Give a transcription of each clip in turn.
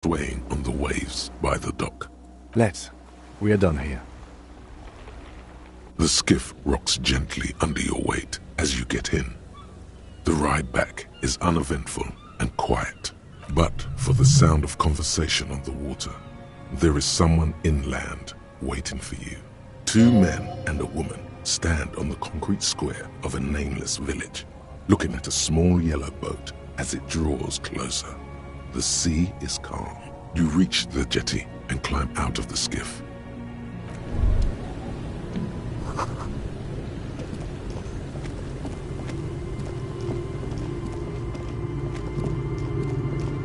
swaying on the waves by the dock. Let's. We are done here. The skiff rocks gently under your weight as you get in. The ride back is uneventful and quiet, but for the sound of conversation on the water, there is someone inland waiting for you. 2 men and a woman stand on the concrete square of a nameless village, looking at a small yellow boat as it draws closer. The sea is calm. You reach the jetty and climb out of the skiff.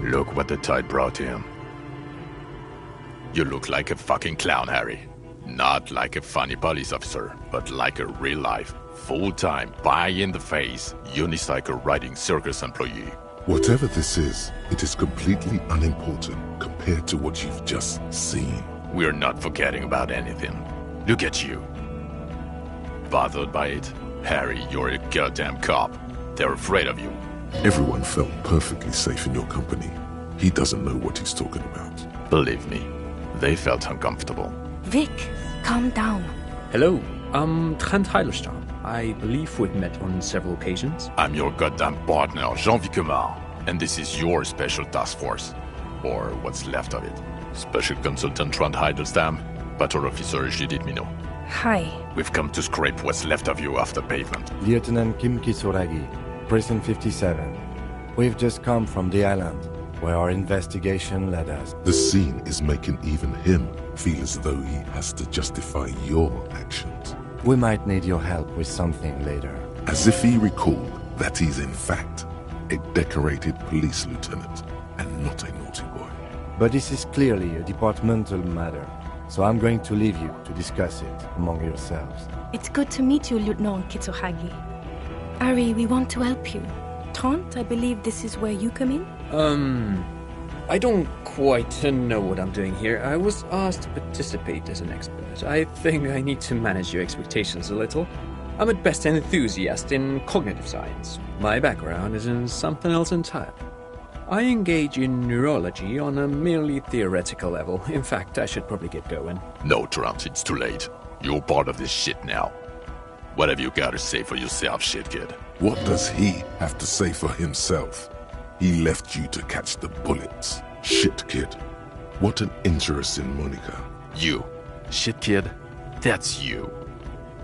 Look what the tide brought him. You look like a fucking clown, Harry. Not like a funny police officer, but like a real-life, full-time, pie-in-the-face, unicycle-riding circus employee. Whatever this is, it is completely unimportant compared to what you've just seen. We're not forgetting about anything. Look at you. Bothered by it? Harry, you're a goddamn cop. They're afraid of you. Everyone felt perfectly safe in your company. He doesn't know what he's talking about. Believe me, they felt uncomfortable. Vic, calm down. Hello, I'm Trent Heilerstam. I believe we've met on several occasions. I'm your goddamn partner, Jean-Vic Kemar, and this is your special task force. Or what's left of it. Special Consultant Trent Heilerstam, Patrol Officer Judith Minot. Hi. We've come to scrape what's left of you off the pavement. Lieutenant Kim Kitsuragi, Prison 57. We've just come from the island, where our investigation led us. The scene is making even him feel as though he has to justify your actions. We might need your help with something later. As if he recalled that he's in fact a decorated police lieutenant and not a naughty boy. But this is clearly a departmental matter, so I'm going to leave you to discuss it among yourselves. It's good to meet you, Lieutenant Kitsuragi. Harry, we want to help you. Trent, I believe this is where you come in? I don't quite know what I'm doing here. I was asked to participate as an expert. I think I need to manage your expectations a little. I'm at best an enthusiast in cognitive science. My background is in something else entirely. I engage in neurology on a merely theoretical level. In fact, I should probably get going. No, Trent, it's too late. You're part of this shit now. What have you got to say for yourself, shit kid? What does he have to say for himself? He left you to catch the bullets. Shit kid. What an interesting moniker. You. Shit kid? That's you.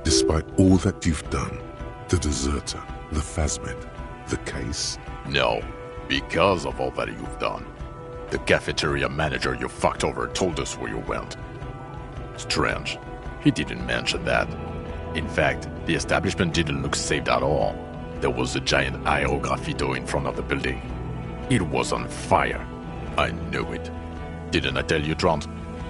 Despite all that you've done, the deserter, the phasmid, the case. No, because of all that you've done. The cafeteria manager you fucked over told us where you went. Strange. He didn't mention that. In fact, the establishment didn't look saved at all. There was a giant aerograffito in front of the building. It was on fire. I knew it. Didn't I tell you, Trent?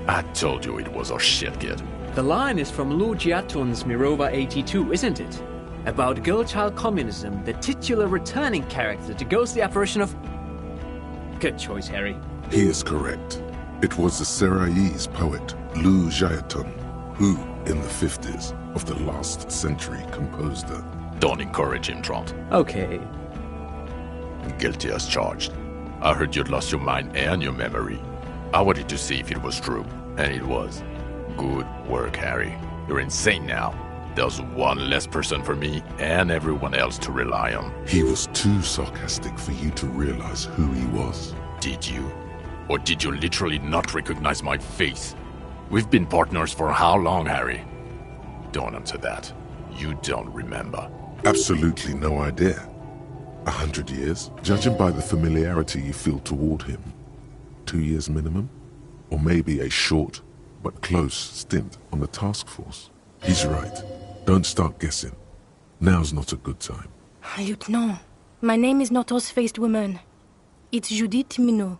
I told you it was our shit kid. The line is from Lou Giatton's Mirova 82, isn't it? About girl-child communism, the titular returning character to ghost the apparition of... Good choice, Harry. He is correct. It was the Seraillese poet Lou Giatton who, in the 50s of the last century, composed her. Don't encourage him, Trent. Okay. Guilty as charged. I heard you'd lost your mind and your memory. I wanted to see if it was true, and it was. Good work, Harry. You're insane now. There's one less person for me and everyone else to rely on. He was too sarcastic for you to realize who he was. Did you? Or did you literally not recognize my face? We've been partners for how long, Harry? Don't answer that. You don't remember. Absolutely no idea. 100 years, judging by the familiarity you feel toward him. 2 years minimum? Or maybe a short but close stint on the task force. He's right. Don't start guessing. Now's not a good time. Lieutenant, my name is not Horse-Faced Woman. It's Judith Minot.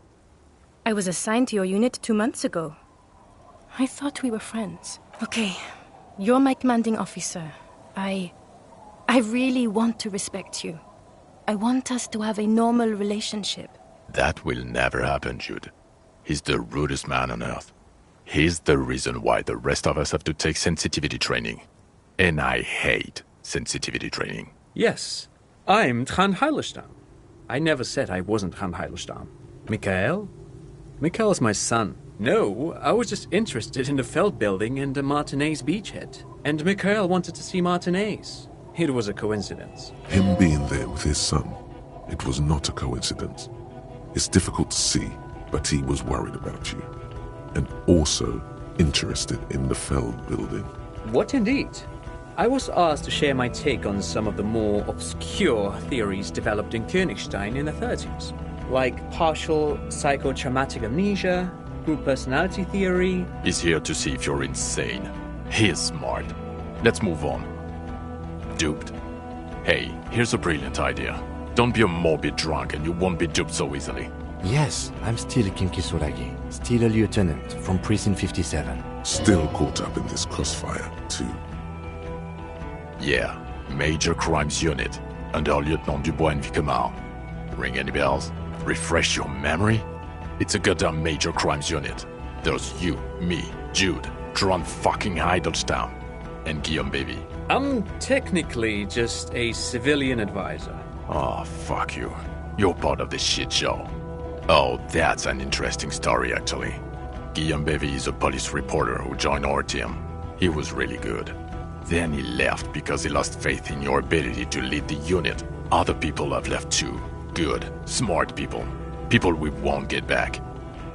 I was assigned to your unit 2 months ago. I thought we were friends. Okay, you're my commanding officer. I really want to respect you. I want us to have a normal relationship. That will never happen, Jude. He's the rudest man on earth. He's the reason why the rest of us have to take sensitivity training. And I hate sensitivity training. Yes, I'm Trent Heilerstam. I never said I wasn't Trent Heilerstam. Michael? Mikhail's my son. No, I was just interested in the Feld building and the Martinez beachhead. And Mikhail wanted to see Martinez. It was a coincidence. Him being there with his son, it was not a coincidence. It's difficult to see, but he was worried about you. And also interested in the Feld building. What indeed? I was asked to share my take on some of the more obscure theories developed in Königstein in the 30s. Like partial psychotraumatic amnesia, group personality theory. He's here to see if you're insane. He is smart. Let's move on. Duped? Hey, here's a brilliant idea. Don't be a morbid drunk and you won't be duped so easily. Yes, I'm still Kim Kitsuragi, still a lieutenant from Precinct 57. Still caught up in this crossfire, too. Yeah, Major Crimes Unit, under Lieutenant Dubois and Vicomar. Ring any bells? Refresh your memory? It's a goddamn Major Crimes Unit. There's you, me, Jude, Tron fucking Heidelstown, and Guillaume Baby. I'm technically just a civilian advisor. Oh, fuck you. You're part of this shit show. Oh, that's an interesting story, actually. Guillaume Bevy is a police reporter who joined our team. He was really good. Then he left because he lost faith in your ability to lead the unit. Other people have left too. Good, smart people. People we won't get back.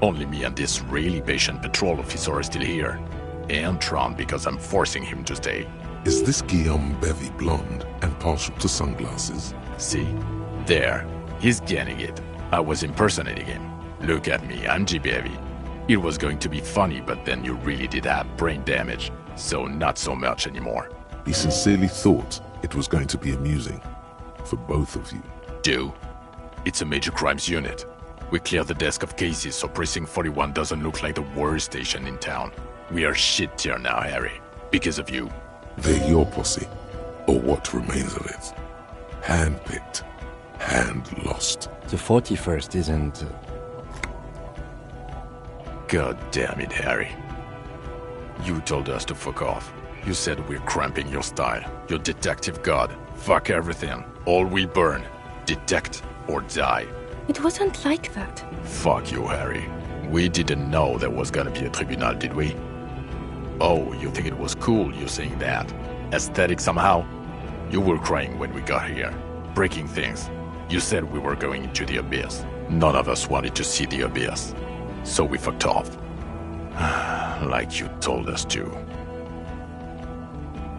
Only me and this really patient patrol officer are still here. And Tron because I'm forcing him to stay. Is this Guillaume Bevy blonde and partial to sunglasses? See? There. He's getting it. I was impersonating him. Look at me, I'm G. Bevy. It was going to be funny, but then you really did have brain damage. So not so much anymore. He sincerely thought it was going to be amusing. For both of you. Do? It's a Major Crimes Unit. We clear the desk of cases so Precinct 41 doesn't look like the worst station in town. We are shit tier now, Harry. Because of you. They're your posse. Or what remains of it. Hand-picked. Hand-lost. The 41st isn't... God damn it, Harry. You told us to fuck off. You said we're cramping your style. Your detective god. Fuck everything. All we burn. Detect or die. It wasn't like that. Fuck you, Harry. We didn't know there was gonna be a tribunal, did we? Oh, you think it was cool you saying that? Aesthetic somehow? You were crying when we got here. Breaking things. You said we were going into the abyss. None of us wanted to see the abyss. So we fucked off. Like you told us to.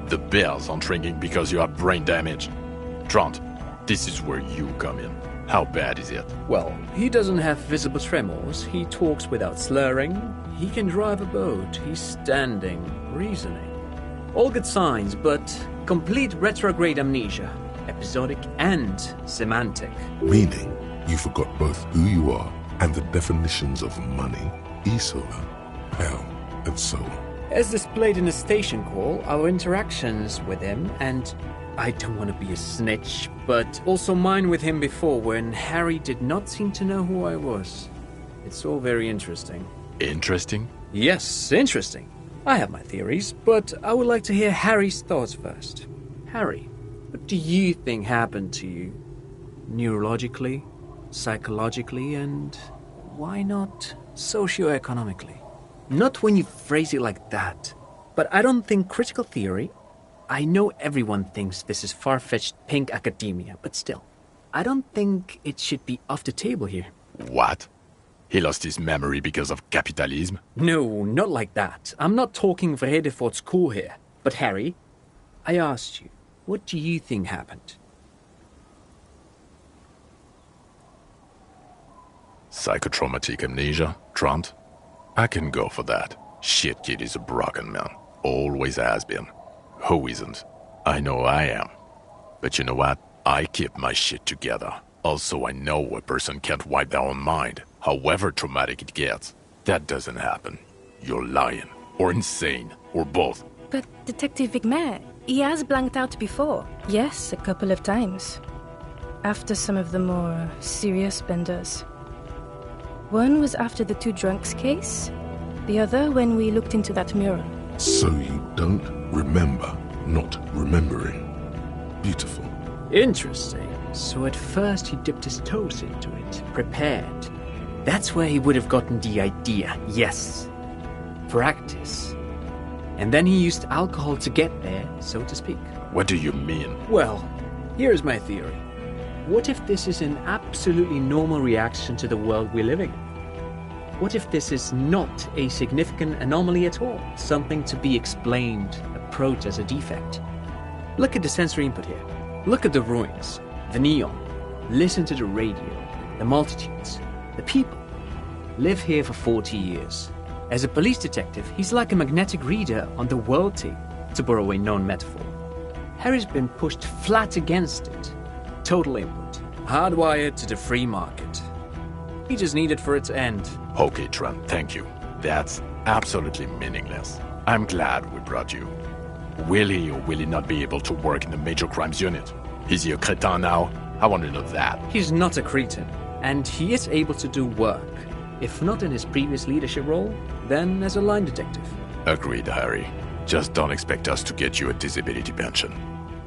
The bells aren't ringing because you have brain damage. Trant, this is where you come in. How bad is it? Well, he doesn't have visible tremors, he talks without slurring, he can drive a boat, he's standing, reasoning. All good signs, but complete retrograde amnesia, episodic and semantic. Meaning, you forgot both who you are and the definitions of money, Isola, hell, and so on. As displayed in the station call, our interactions with him, and I don't want to be a snitch, but also mine with him before when Harry did not seem to know who I was. It's all very interesting. Interesting? Yes, interesting. I have my theories, but I would like to hear Harry's thoughts first. Harry, what do you think happened to you? Neurologically, psychologically, and why not socioeconomically? Not when you phrase it like that, but I don't think critical theory... I know everyone thinks this is far-fetched pink academia, but still, I don't think it should be off the table here. What? He lost his memory because of capitalism? No, not like that. I'm not talking Vrede for school here. But Harry, I asked you, what do you think happened? Psychotraumatic amnesia, Trant? I can go for that. Shit kid is a broken man. Always has been. Who isn't? I know I am. But you know what? I keep my shit together. Also, I know a person can't wipe their own mind, however traumatic it gets. That doesn't happen. You're lying. Or insane. Or both. But Detective Vigmer, he has blanked out before. Yes, a couple of times. After some of the more serious benders. One was after the two drunks case. The other when we looked into that mural. So you don't remember not remembering. Beautiful. Interesting. So at first he dipped his toes into it, prepared. That's where he would have gotten the idea, yes. Practice. And then he used alcohol to get there, so to speak. What do you mean? Well, here's my theory. What if this is an absolutely normal reaction to the world we're living in? What if this is not a significant anomaly at all? Something to be explained, approached as a defect? Look at the sensory input here. Look at the ruins, the neon. Listen to the radio, the multitudes, the people. Live here for 40 years. As a police detective, he's like a magnetic reader on the world tape, to borrow a known metaphor. Harry's been pushed flat against it. Total input. Hardwired to the free market. He just needed for it to end. Okay, Trent, thank you. That's absolutely meaningless. I'm glad we brought you. Will he or will he not be able to work in the major crimes unit? Is he a cretin now? I want to know that. He's not a cretin, and he is able to do work. If not in his previous leadership role, then as a line detective. Agreed, Harry. Just don't expect us to get you a disability pension.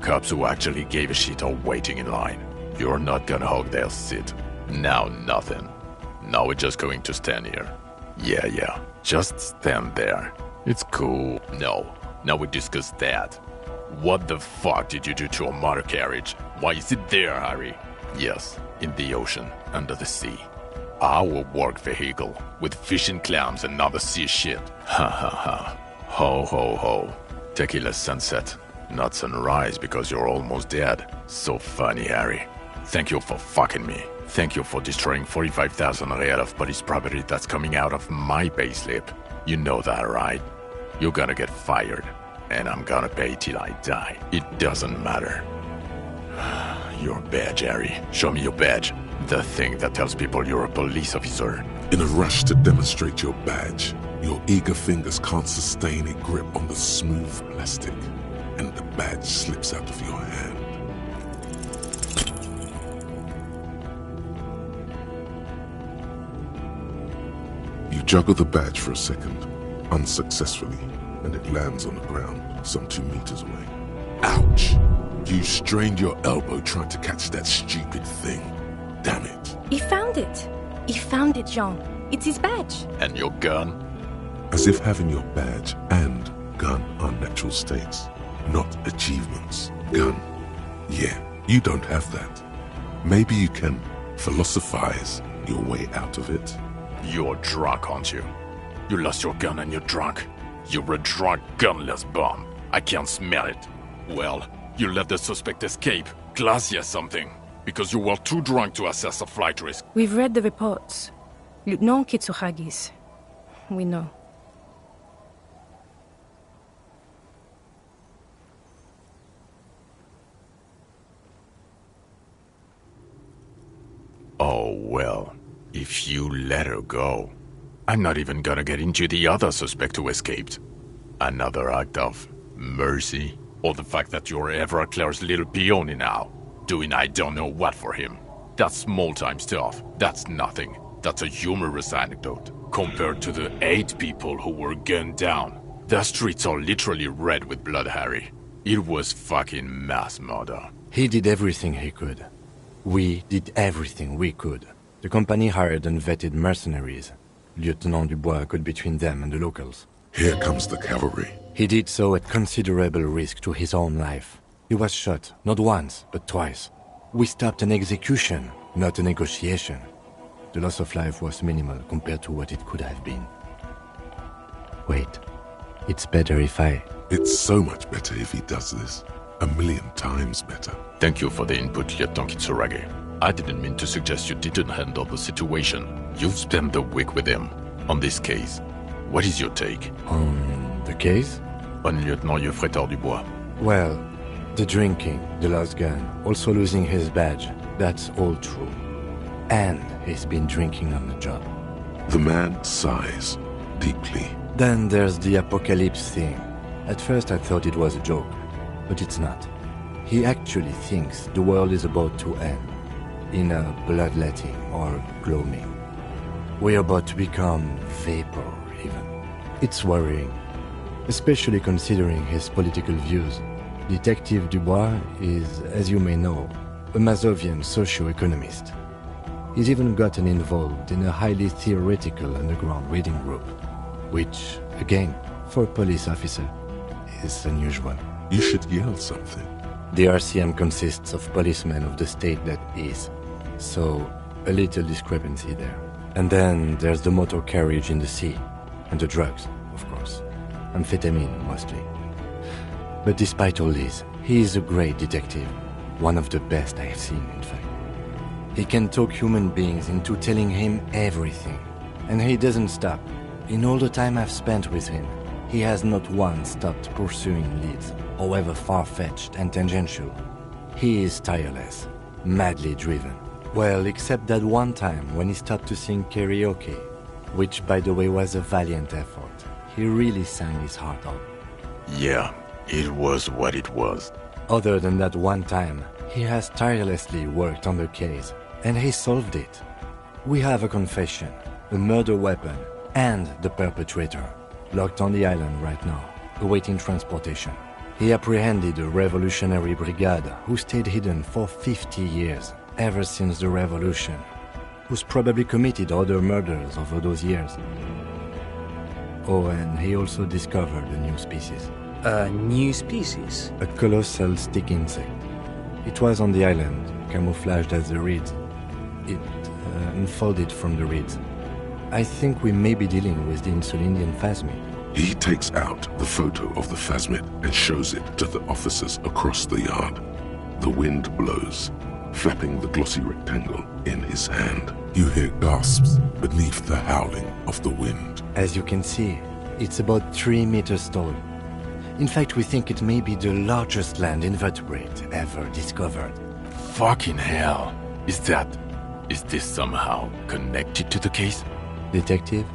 Cops who actually gave a shit are waiting in line. You're not gonna hog their seat. Now nothing. Now we're just going to stand here. Yeah. Just stand there. It's cool. No. Now we discuss that. What the fuck did you do to a motor carriage? Why is it there, Harry? Yes, in the ocean, under the sea. Our work vehicle, with fish and clams and other sea shit. Ha ha ha. Ho ho ho. Tequila sunset. Not sunrise because you're almost dead. So funny, Harry. Thank you for fucking me. Thank you for destroying 45,000 real of police property that's coming out of my payslip. You know that, right? You're gonna get fired. And I'm gonna pay till I die. It doesn't matter. Your badge, Harry. Show me your badge. The thing that tells people you're a police officer. In a rush to demonstrate your badge, your eager fingers can't sustain a grip on the smooth plastic, and the badge slips out of your hand. You juggle the badge for a second, unsuccessfully, and it lands on the ground some 2 meters away. Ouch! You strained your elbow trying to catch that stupid thing. Damn it. He found it. He found it, Jean. It's his badge. And your gun? As if having your badge and gun are natural states, not achievements. Gun. Yeah, you don't have that. Maybe you can philosophize your way out of it. You're drunk, aren't you? You lost your gun and you're drunk. You're a drunk, gunless bum. I can't smell it. Well, you let the suspect escape. Glassy or something. Because you were too drunk to assess a flight risk. We've read the reports. Lieutenant Kitsuragi's. We know. Oh, well. If you let her go, I'm not even gonna get into the other suspect who escaped. Another act of mercy? Or the fact that you're Everclear's little peony now, doing I don't know what for him. That's small-time stuff. That's nothing. That's a humorous anecdote, compared to the 8 people who were gunned down. The streets are literally red with blood, Harry. It was fucking mass murder. He did everything he could. We did everything we could. The company hired and vetted mercenaries. Lieutenant Dubois got between them and the locals. Here comes the cavalry. He did so at considerable risk to his own life. He was shot, not once, but twice. We stopped an execution, not a negotiation. The loss of life was minimal compared to what it could have been. Wait, it's better if I... It's so much better if he does this. 1,000,000 times better. Thank you for the input, Lieutenant Kitsuragi. I didn't mean to suggest you didn't handle the situation. You've spent the week with him. On this case, what is your take? On the case? On Lieutenant Geoffrey Dubois. Well, the drinking, the lost gun, also losing his badge, that's all true. And he's been drinking on the job. The man sighs deeply. Then there's the apocalypse thing. At first I thought it was a joke, but it's not. He actually thinks the world is about to end. In a bloodletting or gloaming. We're about to become vapor, even. It's worrying, especially considering his political views. Detective Dubois is, as you may know, a Mazovian socio-economist. He's even gotten involved in a highly theoretical underground reading group, which, again, for a police officer, is unusual. You should yell something. The RCM consists of policemen of the state that is, so a little discrepancy there. And then there's the motor carriage in the sea, and the drugs, of course. Amphetamine, mostly. But despite all this, he is a great detective. One of the best I have seen, in fact. He can talk human beings into telling him everything. And he doesn't stop. In all the time I've spent with him, he has not once stopped pursuing leads, however far-fetched and tangential. He is tireless, madly driven. Well, except that one time when he stopped to sing karaoke, which by the way was a valiant effort. He really sang his heart out. Yeah, it was what it was. Other than that one time, he has tirelessly worked on the case, and he solved it. We have a confession, a murder weapon, and the perpetrator, locked on the island right now, awaiting transportation. He apprehended a revolutionary brigade who stayed hidden for 50 years, ever since the revolution, who's probably committed other murders over those years. Oh, and he also discovered a new species. A new species? A colossal stick insect. It was on the island, camouflaged as the reeds. It unfolded from the reeds. I think we may be dealing with the Insulindian phasmid. He takes out the photo of the phasmid and shows it to the officers across the yard. The wind blows, flapping the glossy rectangle in his hand. You hear gasps beneath the howling of the wind. As you can see, it's about 3 meters tall. In fact, we think it may be the largest land invertebrate ever discovered. Fucking hell. Is this somehow connected to the case? Detective?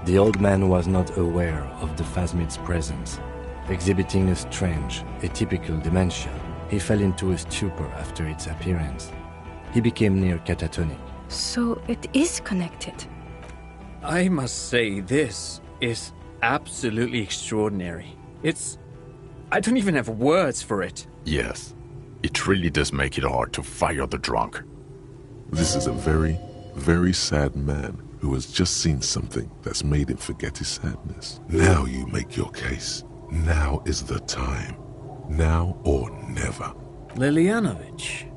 The old man was not aware of the phasmid's presence. Exhibiting a strange, atypical dementia, he fell into a stupor after its appearance. He became near catatonic. So it is connected. I must say, this is absolutely extraordinary. I don't even have words for it. Yes, it really does make it hard to fire the drunk. This is a very, very sad man who has just seen something that's made him forget his sadness. Now you make your case. Now is the time. Now or never. Lilianovich.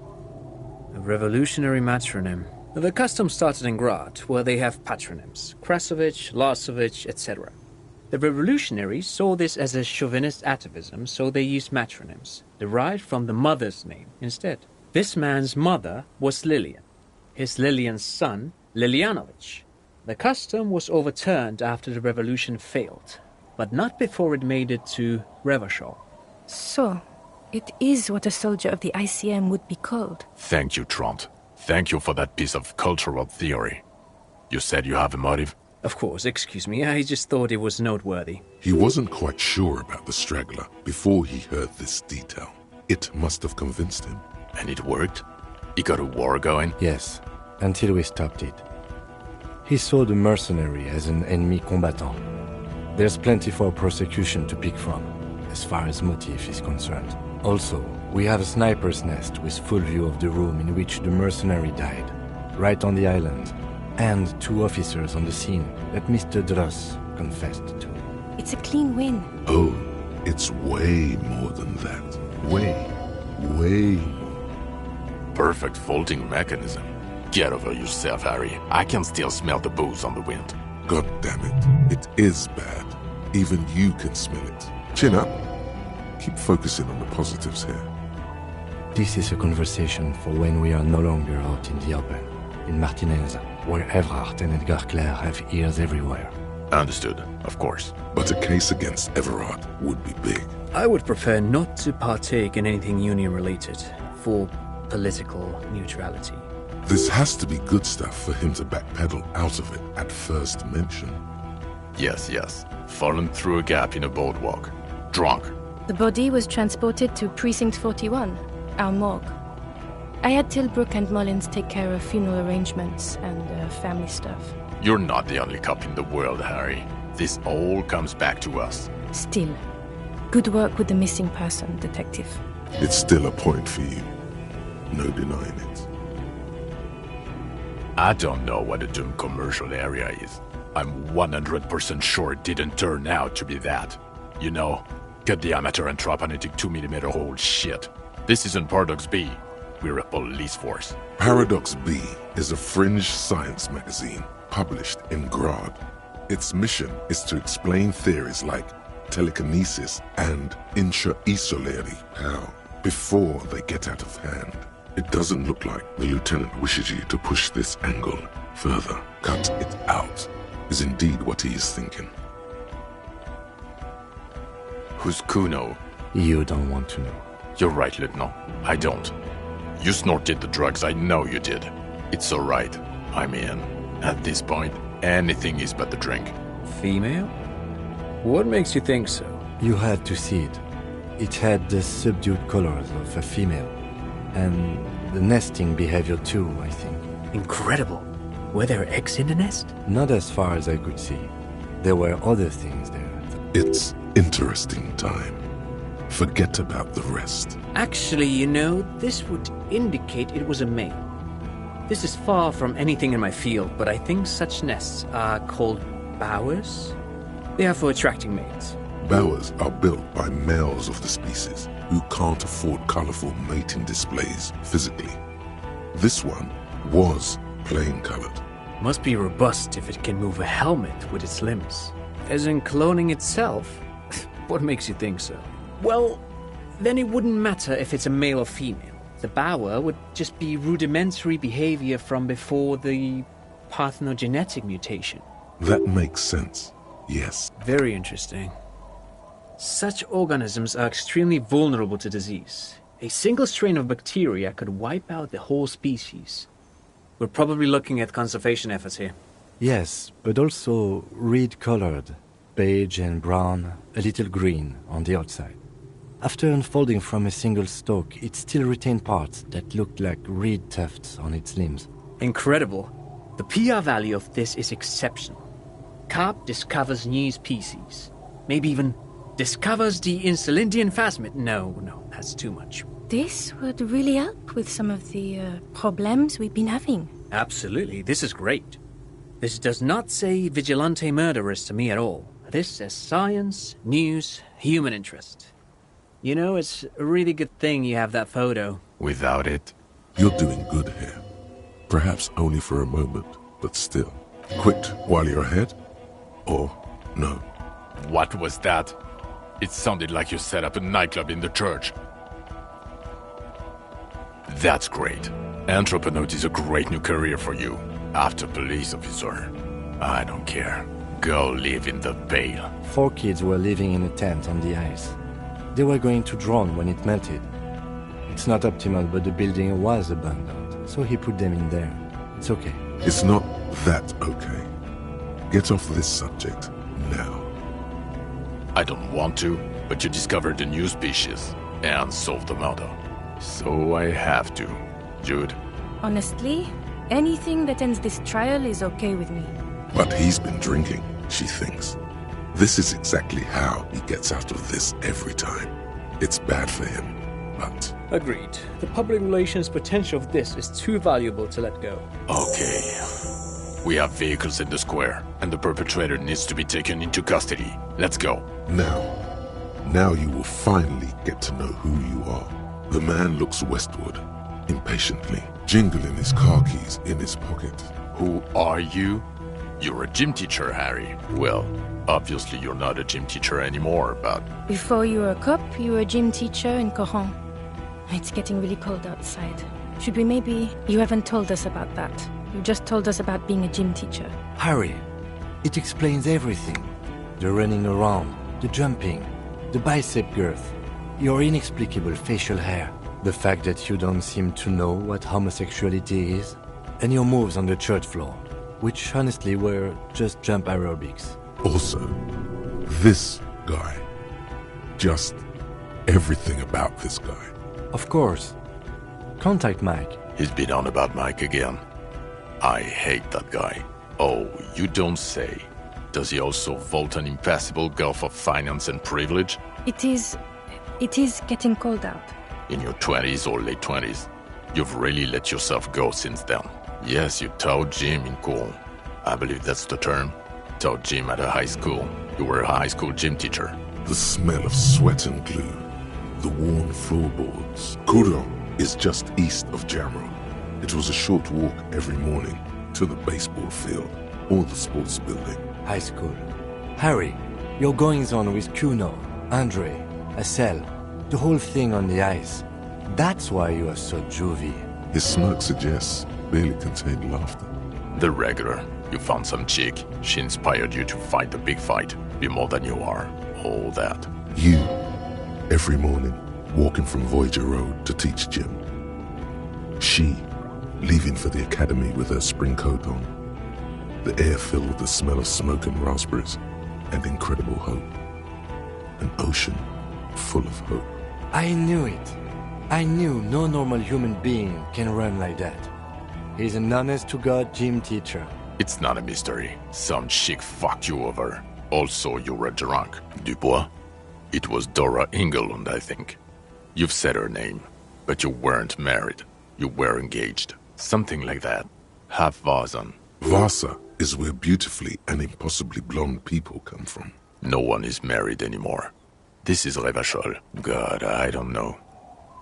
A revolutionary matronym. The custom started in Grad, where they have patronyms. Krasovich, Lasovich, etc. The revolutionaries saw this as a chauvinist atavism, so they used matronyms, derived from the mother's name instead. This man's mother was Lilian. His Lilian's son, Lilianovich. The custom was overturned after the revolution failed, but not before it made it to Revachol. So, it is what a soldier of the ICM would be called. Thank you, Trant. Thank you for that piece of cultural theory. You said you have a motive? Of course, excuse me, I just thought it was noteworthy. He wasn't quite sure about the straggler before he heard this detail. It must have convinced him. And it worked? He got a war going? Yes, until we stopped it. He saw the mercenary as an ennemi combattant. There's plenty for prosecution to pick from, as far as motive is concerned. Also, we have a sniper's nest with full view of the room in which the mercenary died, right on the island, and 2 officers on the scene that Mr. Dross confessed to. It's a clean win. Oh, it's way more than that. Way more. Perfect folding mechanism. Get over yourself, Harry. I can still smell the booze on the wind. God damn it. It is bad. Even you can smell it. Chin up. Keep focusing on the positives here. This is a conversation for when we are no longer out in the open, in Martinez, where Everard and Edgar Clare have ears everywhere. Understood, of course. But a case against Everard would be big. I would prefer not to partake in anything union-related, for political neutrality. This has to be good stuff for him to backpedal out of it at first mention. Yes. Fallen through a gap in a boardwalk. Drunk. The body was transported to Precinct 41, our morgue. I had Tilbrook and Mullins take care of funeral arrangements and family stuff. You're not the only cop in the world, Harry. This all comes back to us. Still, good work with the missing person, Detective. It's still a point for you. No denying it. I don't know what a doomed commercial area is. I'm 100% sure it didn't turn out to be that. You know, cut diameter and troponetic 2mm hole shit. This isn't Paradox B. We're a police force. Paradox B is a fringe science magazine published in Grad. Its mission is to explain theories like telekinesis and intra-isolary power before they get out of hand. It doesn't look like the lieutenant wishes you to push this angle further. Cut it out is indeed what he is thinking. Who's Kuuno? You don't want to know. You're right, Lieutenant. I don't. You snorted the drugs, I know you did. It's alright. I'm in. At this point, anything is but the drink. Female? What makes you think so? You had to see it. It had the subdued colors of a female. And the nesting behavior too, I think. Incredible. Were there eggs in the nest? Not as far as I could see. There were other things there. It's interesting time. Forget about the rest. Actually, you know, this would indicate it was a male. This is far from anything in my field, but I think such nests are called bowers. They are for attracting mates. Bowers are built by males of the species who can't afford colorful mating displays physically. This one was plain colored. Must be robust if it can move a helmet with its limbs. As in cloning itself? What makes you think so? Well, then it wouldn't matter if it's a male or female. The bower would just be rudimentary behavior from before the parthenogenetic mutation. That makes sense, yes. Very interesting. Such organisms are extremely vulnerable to disease. A single strain of bacteria could wipe out the whole species. We're probably looking at conservation efforts here. Yes, but also reed-colored, beige and brown, a little green on the outside. After unfolding from a single stalk, it still retained parts that looked like reed tufts on its limbs. Incredible. The PR value of this is exceptional. Carp discovers new species. Maybe even discovers the Insulindian phasmid. No, that's too much. This would really help with some of the problems we've been having. Absolutely, this is great. This does not say vigilante murderers to me at all. This says science, news, human interest. You know, it's a really good thing you have that photo. Without it, You're doing good here. Perhaps only for a moment, but still. Quit while you're ahead? Or no? what was that? It sounded like you set up a nightclub in the church. That's great. Entrepreneur is a great new career for you. After police officer. I don't care. Go live in the Vale. 4 kids were living in a tent on the ice. They were going to drown when it melted. It's not optimal, but the building was abandoned, so he put them in there. It's okay. It's not that okay. Get off this subject now. I don't want to, but you discovered a new species and solved the murder. So I have to. Jude? Honestly, anything that ends this trial is okay with me. But he's been drinking, she thinks. This is exactly how he gets out of this every time. It's bad for him, but... Agreed. The public relations potential of this is too valuable to let go. Okay. We have vehicles in the square, and the perpetrator needs to be taken into custody. Let's go. Now you will finally get to know who you are. The man looks westward, impatiently, jingling his car keys in his pocket. Who are you? You're a gym teacher, Harry. Well, obviously you're not a gym teacher anymore, but... Before you were a cop, you were a gym teacher in Coron. It's getting really cold outside. Should we maybe... You haven't told us about that. You just told us about being a gym teacher. Harry, it explains everything. The running around, the jumping, the bicep girth, your inexplicable facial hair, the fact that you don't seem to know what homosexuality is, and your moves on the church floor, which honestly were just jump aerobics. Also, this guy. Just everything about this guy. Of course. Contact Mike. He's been on about Mike again. I hate that guy. Oh, you don't say. Does he also vault an impassable gulf of finance and privilege? It is getting cold out. In your 20s or late 20s? You've really let yourself go since then. Yes, you taught gym in school. I believe that's the term. Taught gym at a high school. You were a high school gym teacher. The smell of sweat and glue. The worn floorboards. Kuuno is just east of Jamrock. It was a short walk every morning to the baseball field or the sports building. High school. Harry, your goings-on with Kuuno, Andre, Acel, the whole thing on the ice. That's why you are so juvie. His smirk suggests barely contained laughter. The regular. You found some chick. She inspired you to fight the big fight. Be more than you are. All that. You, every morning, walking from Voyager Road to teach gym. She, leaving for the academy with her spring coat on. The air filled with the smell of smoke and raspberries, and incredible hope. An ocean full of hope. I knew it. I knew no normal human being can run like that. He's an honest-to-God gym teacher. It's not a mystery. Some chick fucked you over. Also, you were drunk. Dubois? It was Dora Engelund, I think. You've said her name. But you weren't married. You were engaged. Something like that. Half Vasan. Vasa is where beautifully and impossibly blonde people come from. No one is married anymore. This is Revachol. God, I don't know.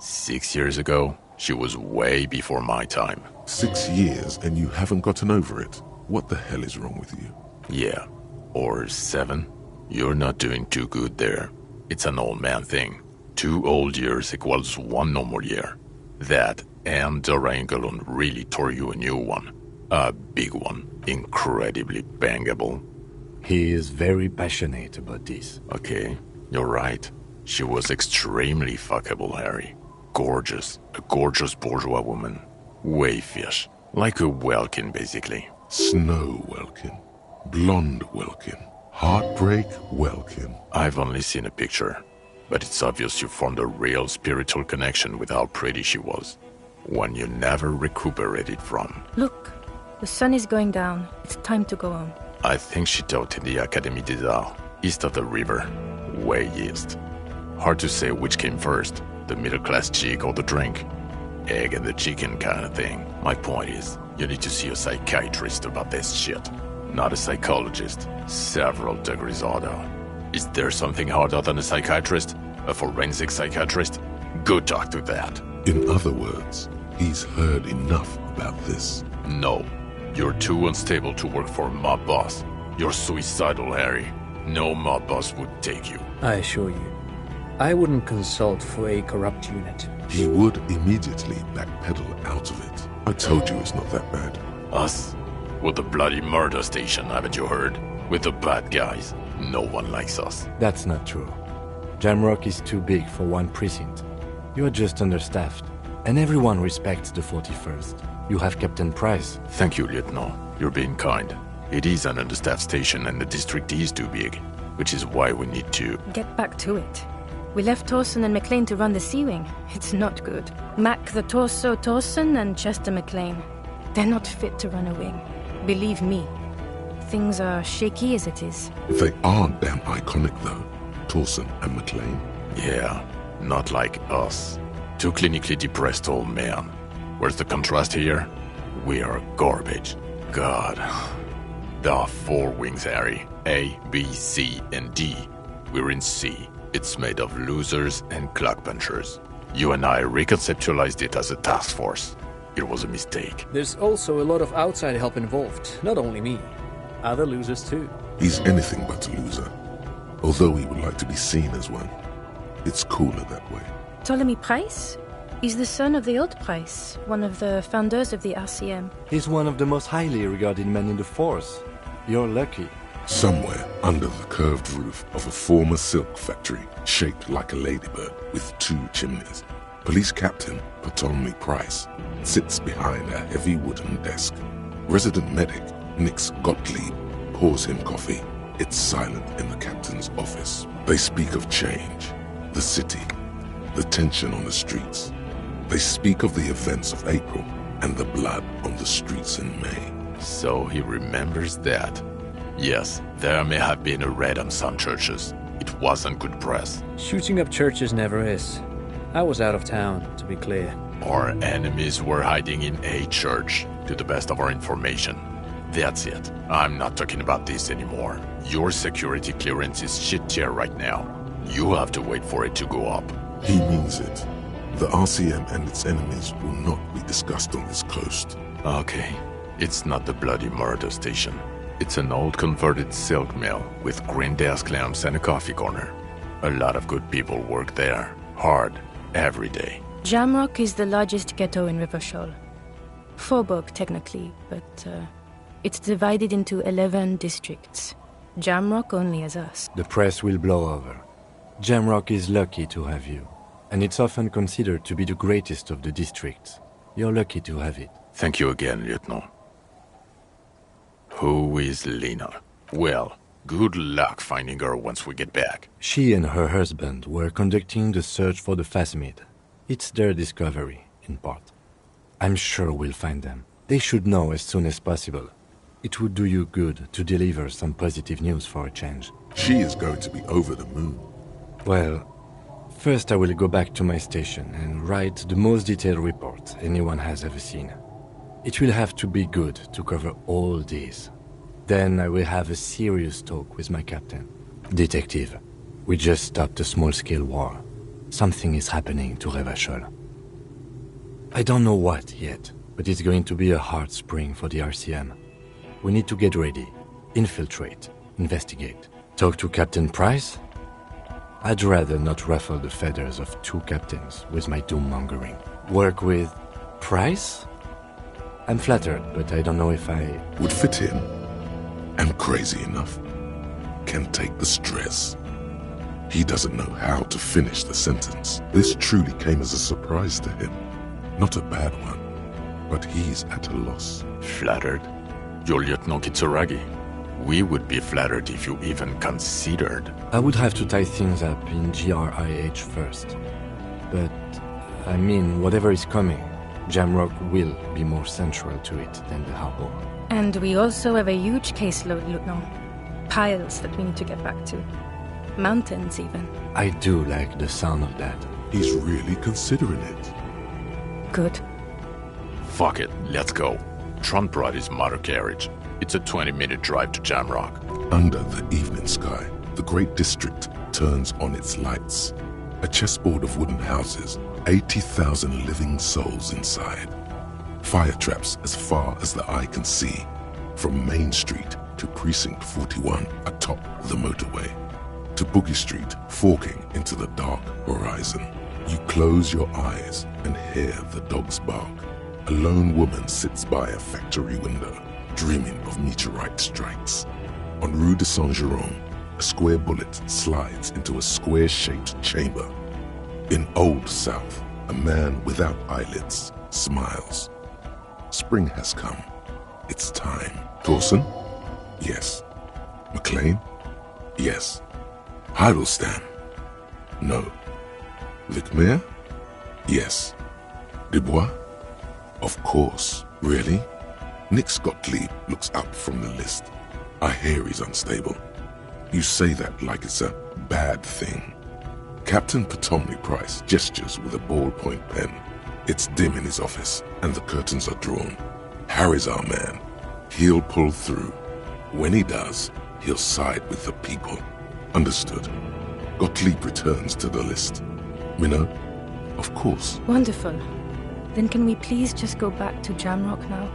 6 years ago, she was way before my time. 6 years and you haven't gotten over it. What the hell is wrong with you? Yeah. Or 7. You're not doing too good there. It's an old man thing. 2 old years equals 1 normal year. That and Dora Engelund really tore you a new one. A big one. Incredibly bangable. He is very passionate about this. Okay, you're right. She was extremely fuckable, Harry. Gorgeous. A gorgeous bourgeois woman. Wayfish. Like a Welkin, basically. Snow Welkin. Blonde Welkin. Heartbreak Welkin. I've only seen a picture, but it's obvious you formed a real spiritual connection with how pretty she was. One you never recuperated from. Look, the sun is going down. It's time to go home. I think she taught in the Académie des Arts, east of the river. Way east. Hard to say which came first, the middle-class chick or the drink. Egg and the chicken kind of thing. My point is, you need to see a psychiatrist about this shit. Not a psychologist. Several degrees harder. Is there something harder than a psychiatrist? A forensic psychiatrist? Go talk to that. In other words, he's heard enough about this. No. You're too unstable to work for a mob boss. You're suicidal, Harry. No mob boss would take you. I assure you, I wouldn't consult for a corrupt unit. He would immediately backpedal out of it. I told you it's not that bad. Us? We're the bloody murder station, haven't you heard? We're the bad guys. No one likes us. That's not true. Jamrock is too big for one precinct. You're just understaffed. And everyone respects the 41st. You have Captain Price. Thank you, Lieutenant. You're being kind. It is an understaffed station and the district is too big, which is why we need to... Get back to it. We left Torson and McLean to run the Sea Wing. It's not good. Mac the Torso Torson and Chester McLean. They're not fit to run a wing. Believe me. Things are shaky as it is. They are damn iconic though, Torson and McLean. Yeah, not like us. Two clinically depressed old men. Where's the contrast here? We are garbage. God. There are 4 wings, Harry. A, B, C, and D. We're in C. It's made of losers and clock punchers. You and I reconceptualized it as a task force. It was a mistake. There's also a lot of outside help involved, not only me. Other losers too. He's anything but a loser. Although he would like to be seen as one. It's cooler that way. Ptolemy Price? He's the son of the old Price, one of the founders of the RCM. He's one of the most highly regarded men in the force. You're lucky. Somewhere under the curved roof of a former silk factory, shaped like a ladybird with 2 chimneys, Police Captain Ptolemy Price sits behind a heavy wooden desk. Resident medic Nix Gottlieb pours him coffee. It's silent in the captain's office. They speak of change, the city, the tension on the streets. They speak of the events of April and the blood on the streets in May. So he remembers that. Yes, there may have been a raid on some churches. It wasn't good press. Shooting up churches never is. I was out of town, to be clear. Our enemies were hiding in a church. to the best of our information. That's it. I'm not talking about this anymore. Your security clearance is shit tier right now. You have to wait for it to go up. He means it. The RCM and its enemies will not be discussed on this coast. Okay. It's not the bloody murder station. It's an old converted silk mill with green desk lamps and a coffee corner. A lot of good people work there. Hard. Every day. Jamrock is the largest ghetto in Rivershoal. Faubourg, technically, but it's divided into 11 districts. Jamrock only has us. The press will blow over. Jamrock is lucky to have you, and it's often considered to be the greatest of the districts. You're lucky to have it. Thank you again, Lieutenant. Who is Lena? Well, good luck finding her once we get back. She and her husband were conducting the search for the phasmid. It's their discovery, in part. I'm sure we'll find them. They should know as soon as possible. It would do you good to deliver some positive news for a change. She is going to be over the moon. Well, first I will go back to my station and write the most detailed report anyone has ever seen. It will have to be good to cover all these. Then I will have a serious talk with my captain. Detective, we just stopped a small-scale war. Something is happening to Revachol. I don't know what yet, but it's going to be a hard spring for the RCM. We need to get ready, infiltrate, investigate. Talk to Captain Price? I'd rather not ruffle the feathers of two captains with my doom-mongering. Work with Price? I'm flattered, but I don't know if I... Would fit in. And crazy enough. Can take the stress. He doesn't know how to finish the sentence. This truly came as a surprise to him. Not a bad one, but he's at a loss. Flattered? You're Lieutenant Kitsuragi. We would be flattered if you even considered. I would have to tie things up in GRIH first. But, I mean, whatever is coming, Jamrock will be more central to it than the harbor. And we also have a huge caseload, Lieutenant. Piles that we need to get back to. Mountains, even. I do like the sound of that. He's really considering it. Good. Fuck it, let's go. Tron brought his motor carriage. It's a 20-minute drive to Jamrock. Under the evening sky, the great district turns on its lights. A chessboard of wooden houses, 80,000 living souls inside. Fire traps as far as the eye can see, from Main Street to Precinct 41 atop the motorway, to Boogie Street forking into the dark horizon. You close your eyes and hear the dogs bark. A lone woman sits by a factory window, dreaming of meteorite strikes. On Rue de Saint-Jérôme, a square bullet slides into a square-shaped chamber. In Old South, a man without eyelids smiles. Spring has come. It's time. Torsen? Yes. McLean? Yes. Heidelstein? No. Vicmere? Yes. Dubois? Of course. Really? Nix Gottlieb looks up from the list. I hear he's unstable. You say that like it's a bad thing. Captain Ptolemy Price gestures with a ballpoint pen. It's dim in his office, and the curtains are drawn. Harry's our man. He'll pull through. When he does, he'll side with the people. Understood. Gottlieb returns to the list. Minnow? Of course. Wonderful. Then can we please just go back to Jamrock now?